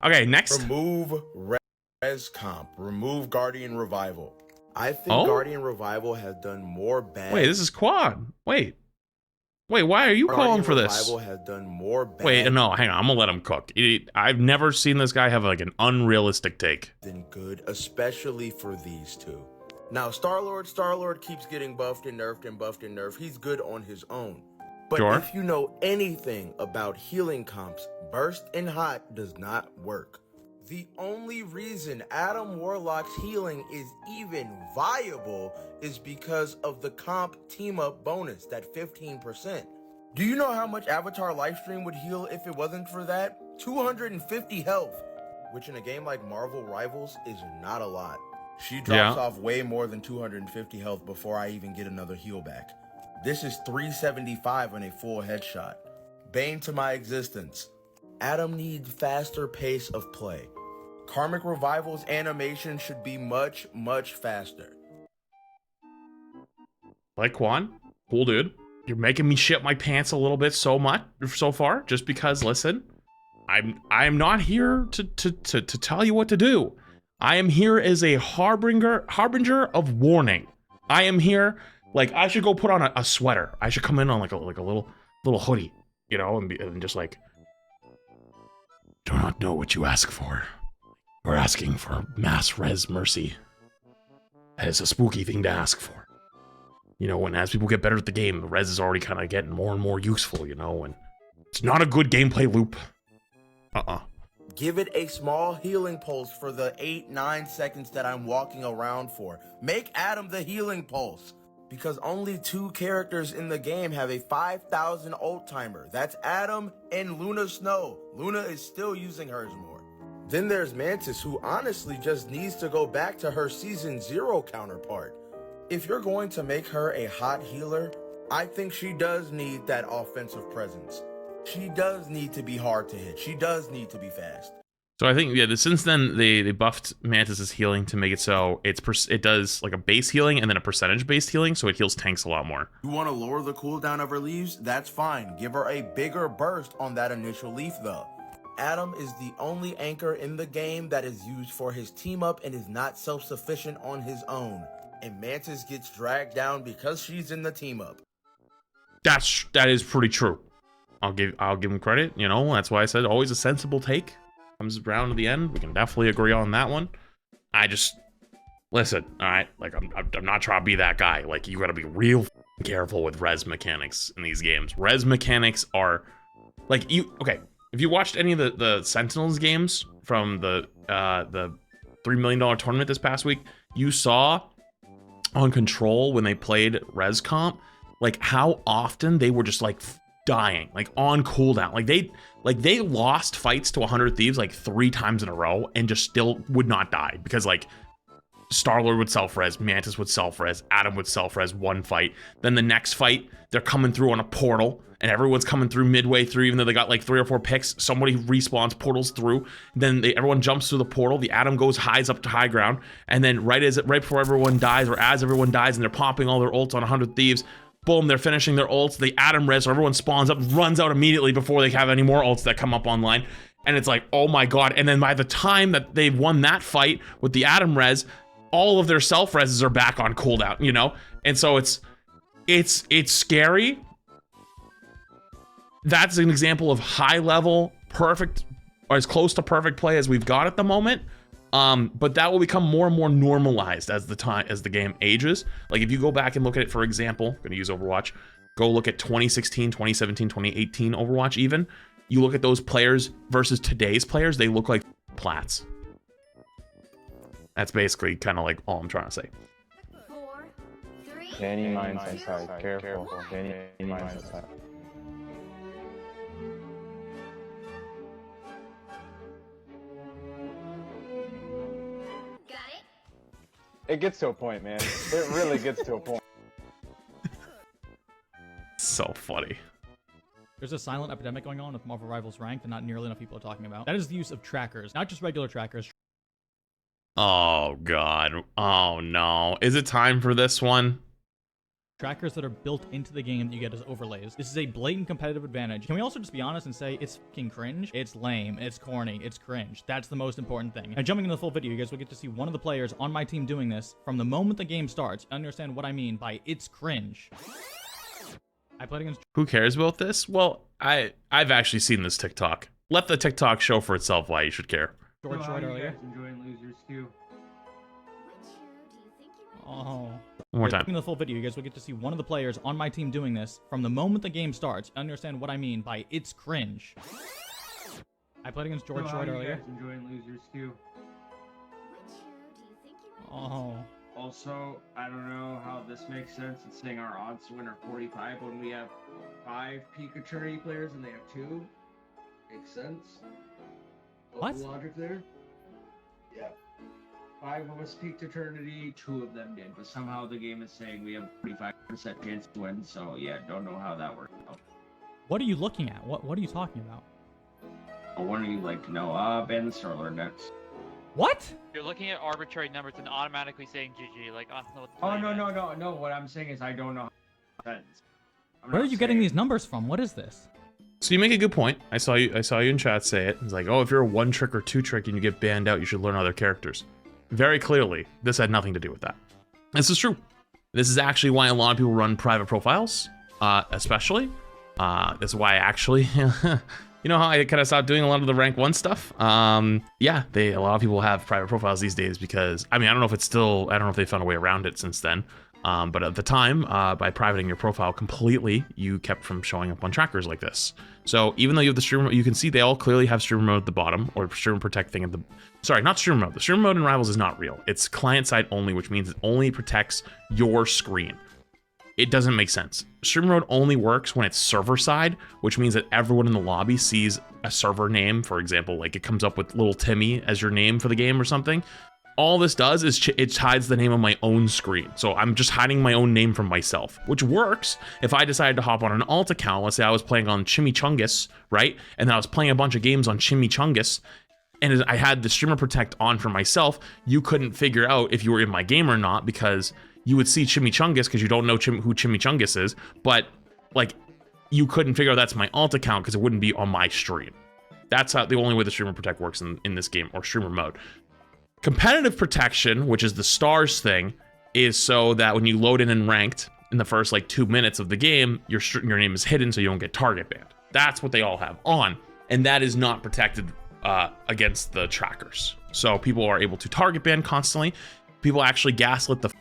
Okay, next. Remove Res Comp. Remove Guardian Revival. I think Oh? Guardian Revival has done more bad. Wait, this is Quad. Wait, why are you calling for this? Guardian Revival has done more bad. Wait, no, hang on. I'm gonna let him cook. I've never seen this guy have like an unrealistic take. Than good, especially for these two. Now, Star-Lord keeps getting buffed and nerfed. He's good on his own. But Sure. if you know anything about healing comps, Burst and Hot does not work. The only reason Adam Warlock's healing is even viable is because of the comp team-up bonus, that 15%. Do you know how much Avatar Lifestream would heal if it wasn't for that? 250 health, which in a game like Marvel Rivals is not a lot. She drops off way more than 250 health before I even get another heal back. This is 375 on a full headshot. Bane to my existence. Adam needs faster pace of play. Karmic Revival's animation should be much, much faster. Like Quan, cool dude. You're making me shit my pants a little bit so far, just because, listen, I'm not here to tell you what to do. I am here as a harbinger of warning. I am here, like, I should go put on a sweater. I should come in on like a little hoodie, you know, and just like, do not know what you ask for. We're asking for mass res mercy. That is a spooky thing to ask for. You know, and as people get better at the game, the res is already kind of getting more and more useful, you know, and it's not a good gameplay loop. Give it a small healing pulse for the 8-9 seconds that I'm walking around for. Make Adam the healing pulse. Because only 2 characters in the game have a 5,000 ult timer. That's Adam and Luna Snow. Luna is still using hers more. Then there's Mantis, who honestly just needs to go back to her Season 0 counterpart. If you're going to make her a hot healer, I think she does need that offensive presence. She does need to be hard to hit. She does need to be fast. So I think, yeah, since then they buffed Mantis's healing to make it so it does like a base healing and then a percentage-based healing, so it heals tanks a lot more. You want to lower the cooldown of her leaves? That's fine. Give her a bigger burst on that initial leaf though. Adam is the only anchor in the game that is used for his team up and is not self-sufficient on his own. And Mantis gets dragged down because she's in the team up. That is pretty true. I'll give him credit, you know, that's why I said always a sensible take. Comes around to the end, we can definitely agree on that one. I just, listen, all right, like I'm not trying to be that guy. Like, you gotta be real careful with res mechanics in these games. Res mechanics are, like, okay, if you watched any of the Sentinels games from the $3 million tournament this past week, you saw on Control when they played res comp, like how often they were just like dying, like on cooldown. Like they lost fights to 100 Thieves like 3 times in a row and just still would not die because like Star-Lord would self-res, Mantis would self-res, Adam would self-res one fight. Then the next fight, they're coming through on a portal and everyone's coming through midway through, even though they got like 3 or 4 picks. Somebody respawns, portals through. Then everyone jumps through the portal. The Adam goes highs up to high ground. And then right before everyone dies, or as everyone dies and they're popping all their ults on 100 Thieves, boom, they're finishing their ults. The Adam res, so everyone spawns up, runs out immediately before they have any more ults that come up online. And it's like, oh my god. And then by the time that they've won that fight with the Adam res, all of their self-reses are back on cooldown, you know? And so it's scary. That's an example of high level, perfect, or as close to perfect play as we've got at the moment. But that will become more and more normalized as the game ages. Like if you go back and look at it, for example, I'm gonna use Overwatch, go look at 2016, 2017, 2018 Overwatch even. You look at those players versus today's players, they look like plats. That's basically kind of like all I'm trying to say. 4, 3, Danny mines inside. Careful. Danny mines inside. got it? It gets to a point, man. It really gets to a point. So funny. There's a silent epidemic going on with Marvel Rivals Ranked that not nearly enough people are talking about. That is the use of trackers, not just regular trackers. Oh god. Oh no. Is it time for this one? trackers that are built into the game that you get as overlays. This is a blatant competitive advantage. Can we also just be honest and say it's fucking cringe? It's lame, it's corny, it's cringe. That's the most important thing. Now, jumping into the full video, you guys will get to see one of the players on my team doing this from the moment the game starts. Understand what I mean by it's cringe. I played against... Who cares about this? Well, I've actually seen this TikTok. Let the TikTok show for itself why you should care. George Short earlier. Enjoying losers too. Oh. One more time. In the full video, you guys will get to see one of the players on my team doing this from the moment the game starts. Understand what I mean by it's cringe. I played against George Short earlier. Enjoying losers too. Oh. Also, I don't know how this makes sense. It's saying our odds to win are 45 when we have 5 peak eternity players and they have 2. Makes sense. What? The logic there? Yeah. 5 of us peaked eternity, 2 of them did, but somehow the game is saying we have 45% chance to win, so yeah, don't know how that worked out. What are you looking at? What are you talking about? What do you like to know? Ben Starler next. What? You're looking at arbitrary numbers and automatically saying GG. Like, I don't know what to Oh, tell you, man. no. What I'm saying is I don't know how that is. Where are you getting these numbers from? What is this? So you make a good point. I saw you in chat say it. It's like, oh, if you're a 1 trick or 2 trick and you get banned out, you should learn other characters. Very clearly, this had nothing to do with that. This is true. This is actually why a lot of people run private profiles, especially. This is why I actually, you know how I kind of stopped doing a lot of the rank 1 stuff? Yeah, a lot of people have private profiles these days because, I mean, I don't know if they found a way around it since then. But at the time, by privating your profile completely, you kept from showing up on trackers like this. So even though you have the streamer mode, you can see they all clearly have streamer mode at the bottom, or streamer protect thing at the... Sorry, not streamer mode. The streamer mode in Rivals is not real. It's client side only, which means it only protects your screen. It doesn't make sense. Streamer mode only works when it's server side, which means that everyone in the lobby sees a server name. For example, like it comes up with little Timmy as your name for the game or something. All this does is it hides the name on my own screen. So I'm just hiding my own name from myself, which works if I decided to hop on an alt account. Let's say I was playing on Chimichungus, right? And then I was playing a bunch of games on Chimichungus, and I had the streamer protect on for myself. You couldn't figure out if you were in my game or not because you would see Chimichungus because you don't know who Chimichungus is, but like you couldn't figure out that's my alt account because it wouldn't be on my stream. That's how the only way the streamer protect works in this game, or streamer mode. Competitive protection, which is the stars thing, is so that when you load in ranked in the first like 2 minutes of the game, your name is hidden so you don't get target banned. That's what they all have on, and that is not protected against the trackers. So people are able to target ban constantly. People actually gaslit the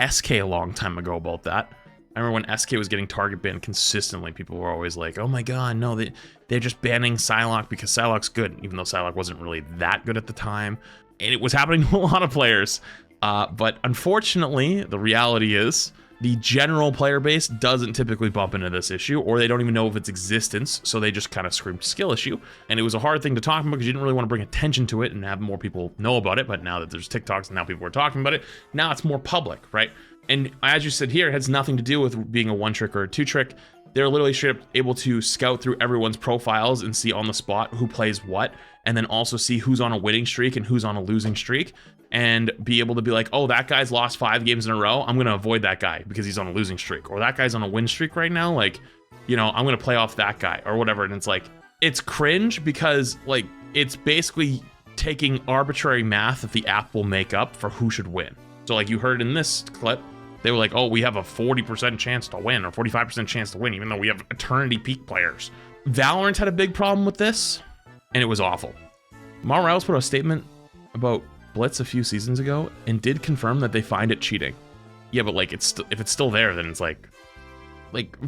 SK a long time ago about that. I remember when SK was getting target banned consistently, people were always like, oh my god, no, they're just banning Psylocke because Psylocke's good, even though Psylocke wasn't really that good at the time. And it was happening to a lot of players. But unfortunately, the reality is the general player base doesn't typically bump into this issue, or they don't even know of its existence, so they just kind of screamed skill issue. And it was a hard thing to talk about because you didn't really want to bring attention to it and have more people know about it. But now that there's TikToks and now people are talking about it, now it's more public, right? And as you said here, it has nothing to do with being a 1 trick or a 2 trick. They're literally straight up able to scout through everyone's profiles and see on the spot who plays what, and then also see who's on a winning streak and who's on a losing streak, and be able to be like, oh, that guy's lost 5 games in a row, I'm gonna avoid that guy because he's on a losing streak, or that guy's on a win streak right now, like, you know, I'm gonna play off that guy or whatever. And it's like, it's cringe because like it's basically taking arbitrary math that the app will make up for who should win. So like you heard in this clip, they were like, oh, we have a 40% chance to win or 45% chance to win, even though we have eternity peak players. Valorant had a big problem with this, and it was awful. Morales put out a statement about Blitz a few seasons ago and did confirm that they find it cheating. Yeah, but like if it's still there, then it's like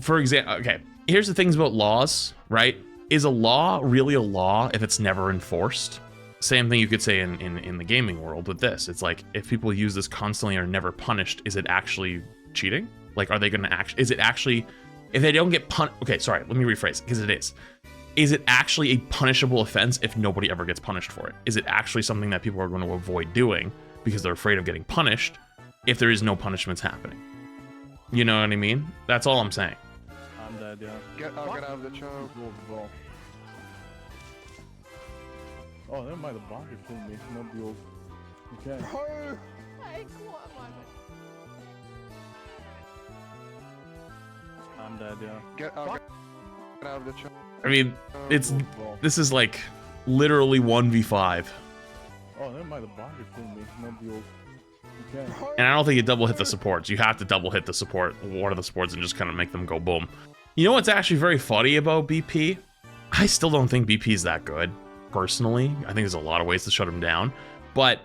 for example, okay, here's the things about laws, right? Is a law really a law if it's never enforced? Same thing you could say in the gaming world with this. It's like, if people use this constantly or never punished, is it actually cheating? Like, are they going to is it actually, if they don't get okay, sorry, let me rephrase, because it is. Is it actually a punishable offense if nobody ever gets punished for it? Is it actually something that people are going to avoid doing because they're afraid of getting punished if there is no punishments happening? You know what I mean? That's all I'm saying. I'm dead, yeah. Get out of the choke. Oh, never mind, the bot is killing me, not the old. Okay. I'm dead, yeah. Get out of the chat. I mean, it's Well, this is like literally 1v5. oh, never mind. The bot is killing me. No deal. Okay. And I don't think you double hit the supports. You have to double hit the support, one of the supports, and just kind of make them go boom. You know what's actually very funny about BP? I still don't think BP is that good, personally. I think there's a lot of ways to shut him down. But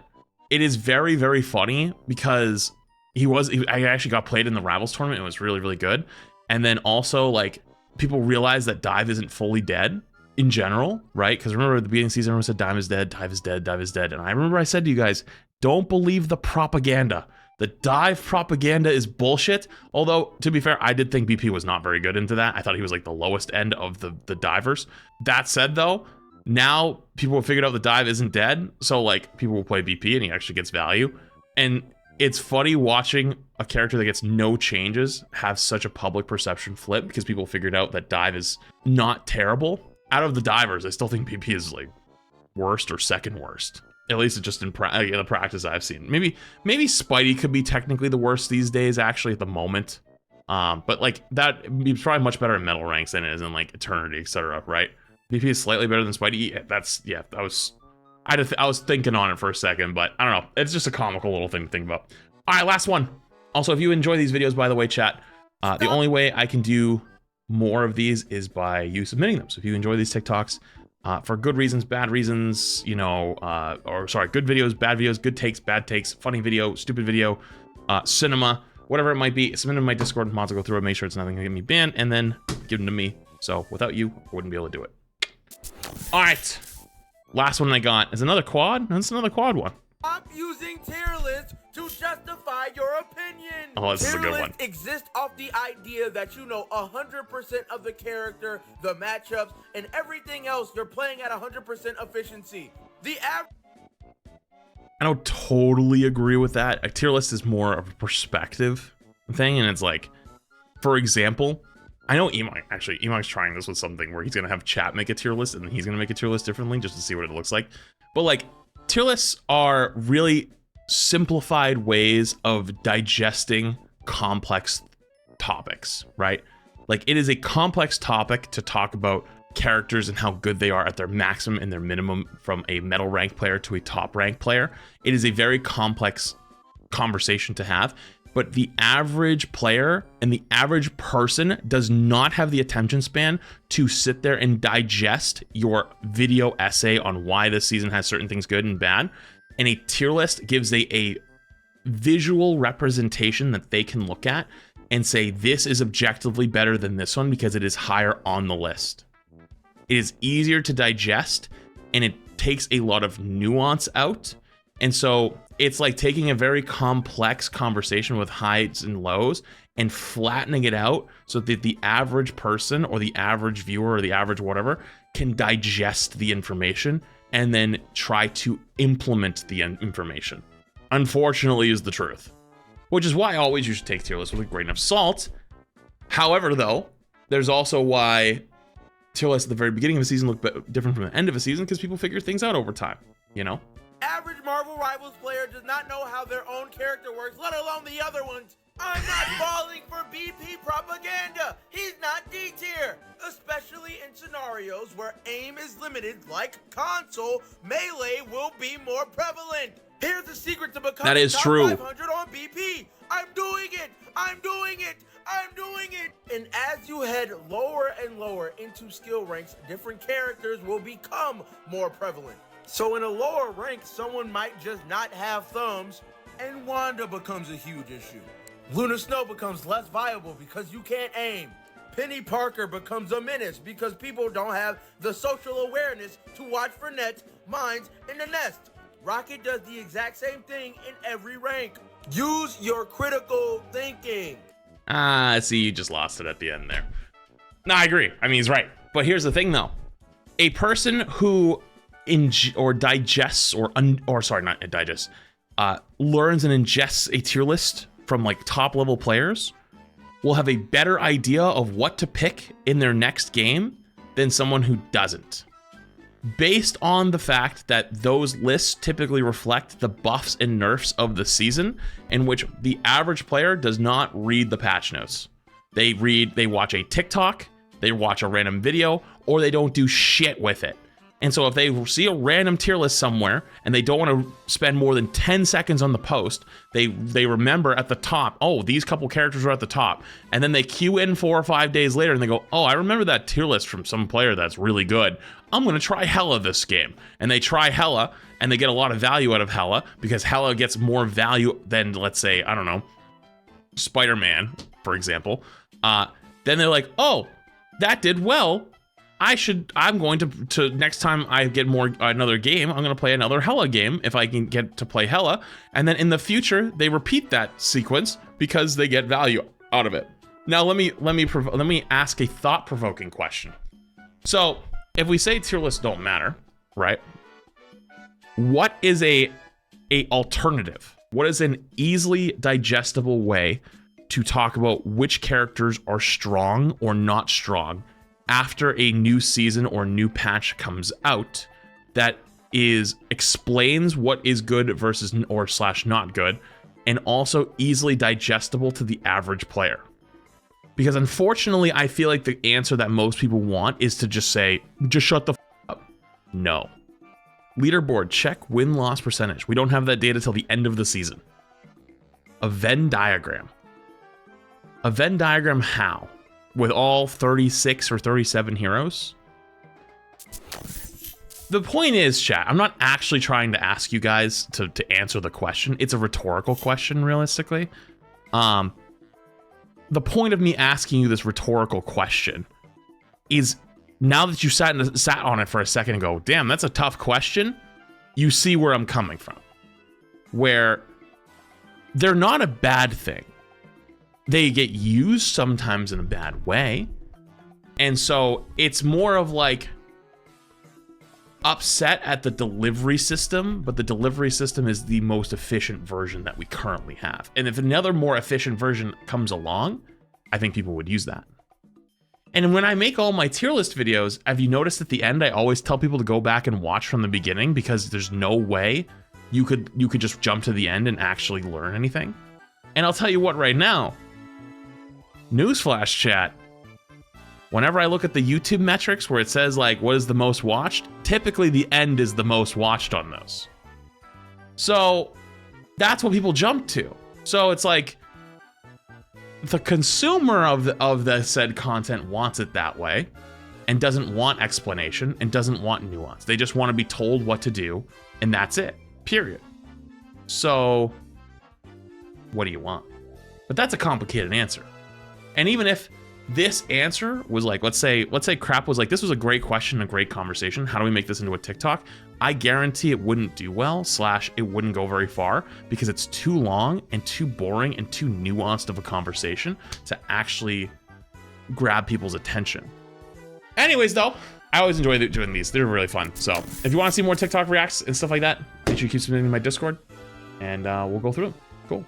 it is very, very funny because I actually got played in the Rivals tournament. It was really, really good. And then also, like, people realize that Dive isn't fully dead in general, right? Because remember at the beginning of the season, everyone said Dive is dead, Dive is dead, Dive is dead. And I remember I said to you guys, don't believe the propaganda. The Dive propaganda is bullshit. Although, to be fair, I did think BP was not very good into that. I thought he was like the lowest end of the divers. That said, though, now people have figured out the Dive isn't dead. So, like, people will play BP and he actually gets value. And it's funny watching a character that gets no changes have such a public perception flip because people figured out that Dive is not terrible. Out of the divers, I still think BP is like worst or second worst. At least it's just in the practice I've seen. Maybe Spidey could be technically the worst these days, actually, at the moment. But like that, he's probably much better in metal ranks than it is in like Eternity, etc. Right? BP is slightly better than Spidey. That's yeah. I was thinking on it for a second, but I don't know. It's just a comical little thing to think about. All right, last one. Also, if you enjoy these videos, by the way, chat, the only way I can do more of these is by you submitting them. So if you enjoy these TikToks, for good reasons, bad reasons, you know, or sorry, good videos, bad videos, good takes, bad takes, funny video, stupid video, cinema, whatever it might be, submit them to my Discord, mods will go through it, make sure it's nothing gonna get me banned, and then give them to me. So without you, I wouldn't be able to do it. All right, last one I got is another quad. That's another quad one. Stop using tier lists to justify your opinion. Oh, this is a good one. Tier lists exist off the idea that you know 100% of the character, the matchups, and everything else. You're playing at 100% efficiency. The average. I don't totally agree with that. A tier list is more of a perspective thing, and it's like, for example, I know Emok's trying this with something where he's gonna have chat make a tier list, and then he's gonna make a tier list differently just to see what it looks like. But like, tier lists are really simplified ways of digesting complex topics, right? Like, it is a complex topic to talk about characters and how good they are at their maximum and their minimum from a metal rank player to a top rank player. It is a very complex conversation to have, but the average player and the average person does not have the attention span to sit there and digest your video essay on why this season has certain things good and bad. And a tier list gives a visual representation that they can look at and say, this is objectively better than this one because it is higher on the list. It is easier to digest and it takes a lot of nuance out. And so it's like taking a very complex conversation with highs and lows and flattening it out so that the average person or the average viewer or the average whatever can digest the information and then try to implement the information. Unfortunately is the truth. Which is why I always you should take tier lists with a grain of salt. However, though, there's also why tier lists at the very beginning of a season look different from the end of a season because people figure things out over time, you know? Average Marvel Rivals player does not know how their own character works, let alone the other ones. I'm not falling for BP propaganda. He's not D tier, especially in scenarios where aim is limited, like console. Melee will be more prevalent. Here's the secret to becoming that is top true. 500 on BP. I'm doing it. I'm doing it. I'm doing it. And as you head lower and lower into skill ranks, different characters will become more prevalent. So in a lower rank, someone might just not have thumbs, and Wanda becomes a huge issue. Luna Snow becomes less viable because you can't aim. Penny Parker becomes a menace because people don't have the social awareness to watch for nets, mines, and the nest. Rocket does the exact same thing in every rank. Use your critical thinking. See, you just lost it at the end there. No, I agree. I mean, he's right. But here's the thing, though. A person who digests learns and ingests a tier list from like top level players will have a better idea of what to pick in their next game than someone who doesn't. Based on the fact that those lists typically reflect the buffs and nerfs of the season, in which the average player does not read the patch notes. They watch a TikTok, they watch a random video, or they don't do shit with it. And so if they see a random tier list somewhere and they don't want to spend more than 10 seconds on the post, they remember at the top, oh, these couple characters are at the top. And then they queue in 4 or 5 days later and they go, oh, I remember that tier list from some player that's really good. I'm going to try Hela this game. And they try Hela and they get a lot of value out of Hela because Hela gets more value than, let's say, I don't know, Spider-Man, for example. Then they're like, oh, that did well. I'm going to next time I get another game, I'm going to play another Hela game if I can get to play Hela. And then in the future, they repeat that sequence because they get value out of it. Now, let me ask a thought-provoking question. So, if we say tier lists don't matter, right? What is a alternative? What is an easily digestible way to talk about which characters are strong or not strong after a new season or new patch comes out that explains what is good versus or / not good, and also easily digestible to the average player? Because unfortunately, I feel like the answer that most people want is to just say, just shut the f up. No. Leaderboard, check win-loss percentage. We don't have that data till the end of the season. A Venn diagram. A Venn diagram how? With all 36 or 37 heroes? The point is, chat, I'm not actually trying to ask you guys to answer the question. It's a rhetorical question, realistically. The point of me asking you this rhetorical question is, now that you sat on it for a second and go, damn, that's a tough question, you see where I'm coming from. Where they're not a bad thing. They get used sometimes in a bad way. And so it's more of like upset at the delivery system, but the delivery system is the most efficient version that we currently have. And if another more efficient version comes along, I think people would use that. And when I make all my tier list videos, have you noticed at the end, I always tell people to go back and watch from the beginning because there's no way you could just jump to the end and actually learn anything. And I'll tell you what right now, newsflash, chat. Whenever I look at the YouTube metrics where it says like what is the most watched, typically the end is the most watched on those. So that's what people jump to. So it's like the consumer of the said content wants it that way and doesn't want explanation and doesn't want nuance. They just want to be told what to do and that's it. Period. So what do you want? But that's a complicated answer. And even if this answer was like, let's say Crap was like, this was a great question, a great conversation. How do we make this into a TikTok? I guarantee it wouldn't do well, / it wouldn't go very far because it's too long and too boring and too nuanced of a conversation to actually grab people's attention. Anyways, though, I always enjoy doing these. They're really fun. So if you want to see more TikTok reacts and stuff like that, make sure you keep submitting to my Discord and we'll go through them. Cool.